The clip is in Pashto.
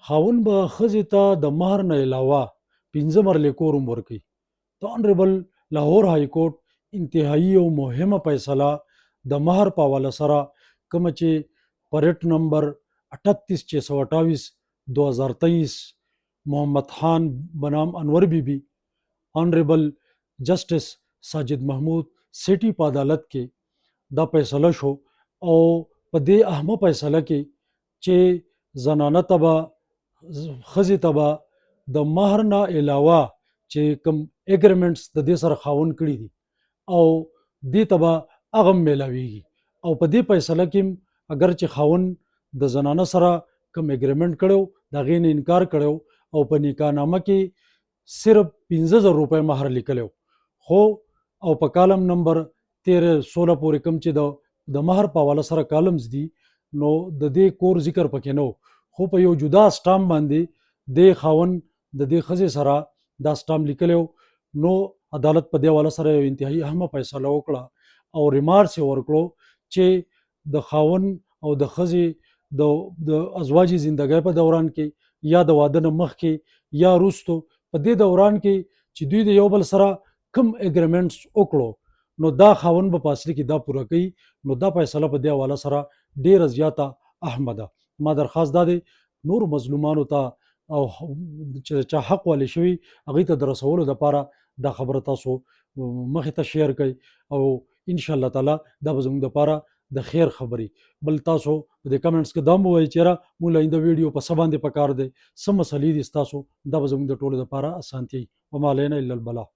خاوند به ښځې ته د مهر نه علاوه 5 مرلې کور هم ورکوي. د آنریبل لاهور های کورټ انتهایی او مهمه فیصله د مهر په حواله سره کومه چې په ریټ نمبر 38628 2023 محمد خان بنام انور بیبي آنریبل جسټس ساجد محمود سیټي په عدالت کې دا فیصله شو او په دې اهمه فیصله کې چې زنانه ته به ښځې ته به د مهر نه علاوه چې کوم اګریمنټس د دې سره خاوند کړي دي او دې ته به هغه هم میلاویږي. او په دې فیصله کې اگر چې خاوند د زنانه سره کوم اګریمنټ کړو د هغې نه انکار کړو او په نکاح نامه کې صرف 15,000 روپۍ مهر لیکلی خو او په کالم نمبر 13-16 پورې کوم چې د مهر په حواله سره کالمز دي نو د دې کور ذکر پکې نه خو په یو جدا سټام باندې د خاوند د دې ښځې سره دا سټام لیکلی نو عدالت په دې حواله سره یو انتهایی اهمه فیصله وکړه او ریمارکس یې ورکړو چې د خاوند او د ښځې د ازواجي زندګۍ په دوران کې یا د واده نه مخکې یا وروستو په دې دوران کې چې دوی د یو بل سره کم اګریمنټس وکړو نو دا خاوند به په اصلي کې دا پوره کوي. نو دا فیصله په دې حواله سره ډیره زیاته اهمه ده. ما درخواست دا دی نور مظلومانو ته او چې چا حق والی شوي هغوی ته د رسولو دپاره دا خبره تاسو مخې ته شیر کړئ او انشاءالله تعالی دا به زموږ دپاره د خیر خبرې. بل تاسو په دې کمنټس کې دا هم ووایئ چېرې مونږ له آینده ویډیو په څه باندې پکار دی څه مسلې دي ستاسو دا به زموږ د ټولو دپاره اسانتیا وي. وما علینا الا البلاغ.